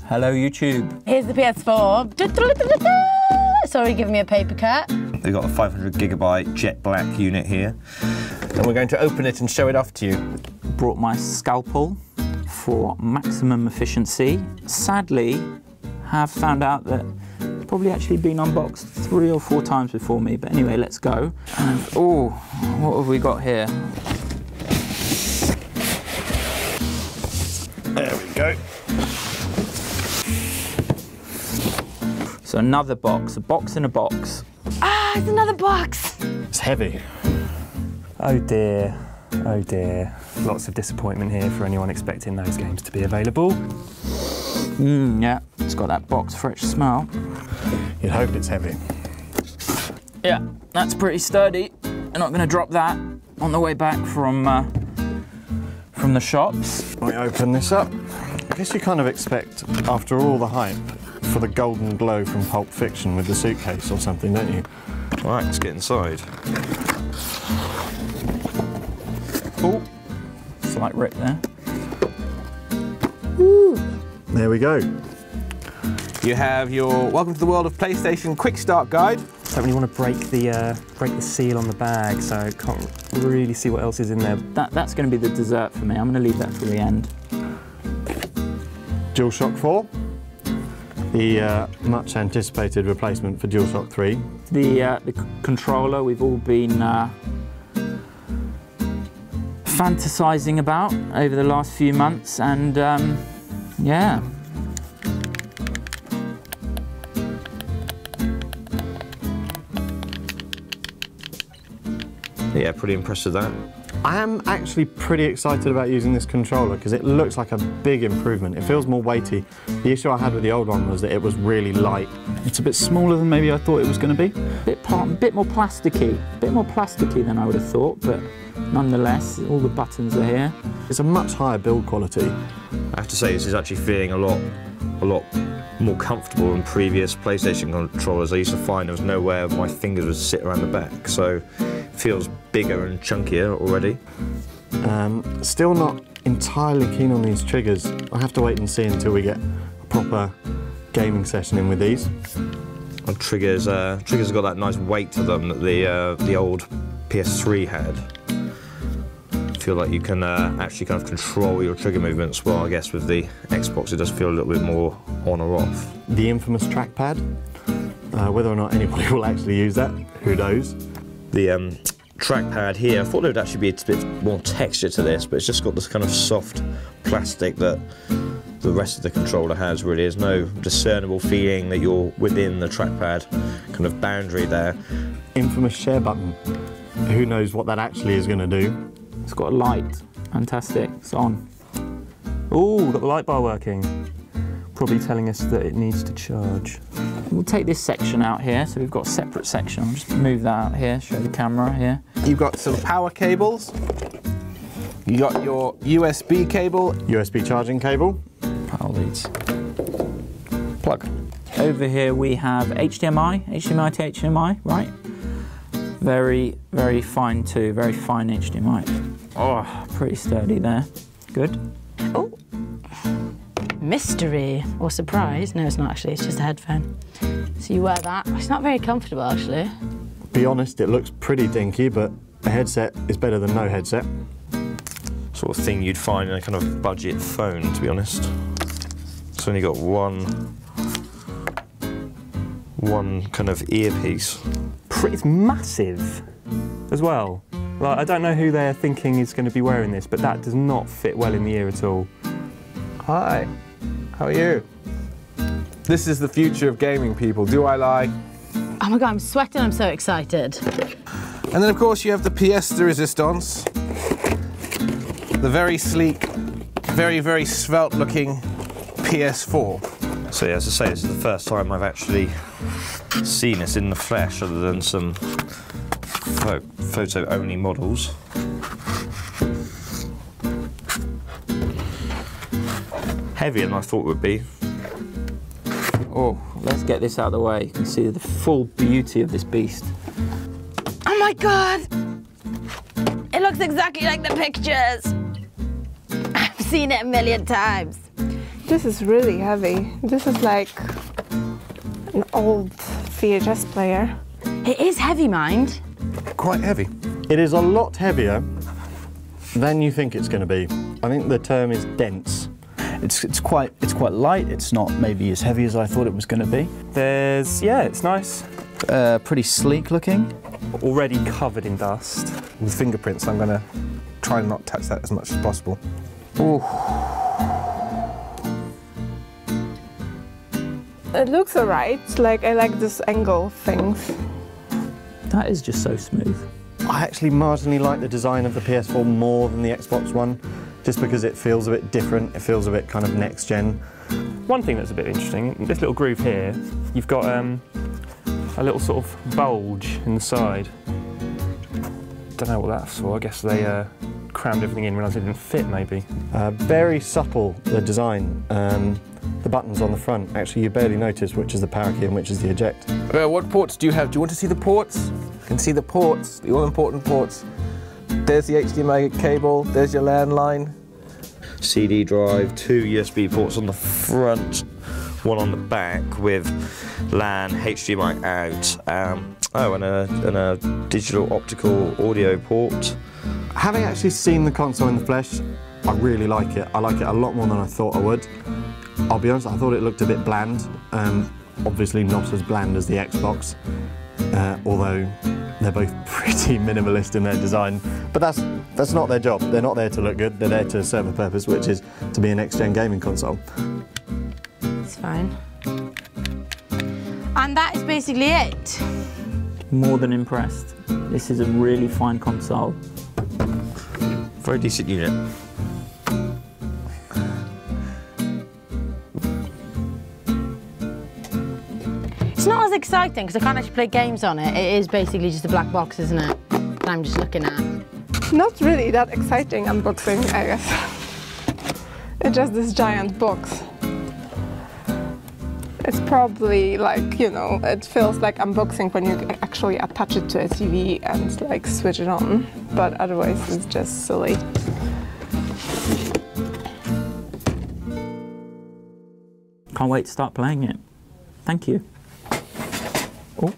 Hello, YouTube. Here's the PS4. Sorry, giving me a paper cut. They've got a 500GB jet black unit here. And we're going to open it and show it off to you. Brought my scalpel for maximum efficiency. Sadly, have found out that it's probably actually been unboxed 3 or 4 times before me. But anyway, let's go. And oh, what have we got here? There we go. So another box, a box in a box. Ah, it's another box. It's heavy. Oh dear, oh dear. Lots of disappointment here for anyone expecting those games to be available. Yeah, it's got that box fresh smell. You'd hope it's heavy. Yeah, that's pretty sturdy. We're not going to drop that on the way back from the shops. Let me open this up. I guess you kind of expect, after all the hype, for the golden glow from Pulp Fiction with the suitcase or something, don't you? Right, let's get inside. Oh, slight rip there. Woo. There we go. You have your Welcome to the World of PlayStation Quick Start Guide. Don't really want to break the seal on the bag, so I can't really see what else is in there. That's going to be the dessert for me. I'm going to leave that for the end. DualShock 4. The much anticipated replacement for DualShock 3. The controller we've all been fantasizing about over the last few months, and yeah. Yeah, pretty impressed with that. I am actually pretty excited about using this controller because it looks like a big improvement. It feels more weighty. The issue I had with the old one was that it was really light. It's a bit smaller than maybe I thought it was going to be. Bit more plasticky. A bit more plasticky than I would have thought, but nonetheless, all the buttons are here. It's a much higher build quality. I have to say, this is actually feeling a lot more comfortable than previous PlayStation controllers. I used to find there was nowhere my fingers would sit around the back, so it feels bigger and chunkier already. Still not entirely keen on these triggers. I'll have to wait and see until we get a proper gaming session in with these. And triggers have got that nice weight to them that the old PS3 had. I feel like you can actually kind of control your trigger movements, well, I guess with the Xbox it does feel a little bit more on or off. The infamous trackpad, whether or not anybody will actually use that, who knows. The trackpad here, I thought there would actually be a bit more texture to this, but it's just got this kind of soft plastic that the rest of the controller has, really. There's no discernible feeling that you're within the trackpad kind of boundary there. Infamous share button, who knows what that actually is going to do. It's got a light. Fantastic. It's on. Ooh, got the light bar working. Probably telling us that it needs to charge. We'll take this section out here, so we've got a separate section. I'll just move that out here, show the camera here. You've got some power cables. You got your USB cable. USB charging cable. Power leads. Plug. Over here we have HDMI to HDMI, right? Very, very fine too, very fine HDMI. Oh, pretty sturdy there. Good. Oh. Mystery or surprise. No, it's not actually, it's just a headphone. So you wear that. It's not very comfortable actually. Be honest, it looks pretty dinky, but a headset is better than no headset. Sort of thing you'd find in a kind of budget phone, to be honest. It's only got one kind of earpiece. It's massive as well. Like, I don't know who they're thinking is going to be wearing this, but that does not fit well in the ear at all. Hi, how are you? This is the future of gaming, people. Do I lie? Oh my God, I'm sweating, I'm so excited. And then of course you have the pièce de résistance. The very sleek, very, very svelte looking PS4. So yeah, as I say, this is the first time I've actually seen this in the flesh, other than some photo-only models. Heavier than I thought it would be. Oh, let's get this out of the way. You can see the full beauty of this beast. Oh my God! It looks exactly like the pictures. I've seen it a million times. This is really heavy. This is like an old VHS player. It is heavy, mind. Quite heavy. It is a lot heavier than you think it's going to be. I think the term is dense. It's quite light. It's not maybe as heavy as I thought it was going to be. Yeah, it's nice. Pretty sleek looking. Already covered in dust. With fingerprints, I'm going to try and not touch that as much as possible. Ooh. It looks alright. Like, I like this angle things. That is just so smooth. I actually marginally like the design of the PS4 more than the Xbox One, just because it feels a bit different. It feels a bit kind of next gen. One thing that's a bit interesting, this little groove here, you've got a little sort of bulge in the side. Don't know what that's for. I guess they crammed everything in, realised it didn't fit maybe. Very subtle, the design. The buttons on the front, actually you barely notice which is the power key and which is the eject. What ports do you have? Do you want to see the ports? You can see the ports, the all-important ports. There's the HDMI cable, there's your landline. CD drive, 2 USB ports on the front, 1 on the back with LAN, HDMI out, and a digital optical audio port. Having actually seen the console in the flesh, I really like it. I like it a lot more than I thought I would. I'll be honest, I thought it looked a bit bland. Obviously not as bland as the Xbox, although they're both pretty minimalist in their design. But that's not their job. They're not there to look good. They're there to serve a purpose, which is to be a next-gen gaming console. It's fine. And that is basically it. More than impressed. This is a really fine console. Very decent unit. It's not as exciting because I can't actually play games on it. It is basically just a black box, isn't it? That I'm just looking at. Not really that exciting unboxing, I guess. It's just this giant box. It's probably like, you know, it feels like unboxing when you actually attach it to a TV and like switch it on, but otherwise it's just silly. Can't wait to start playing it. Thank you. Oh.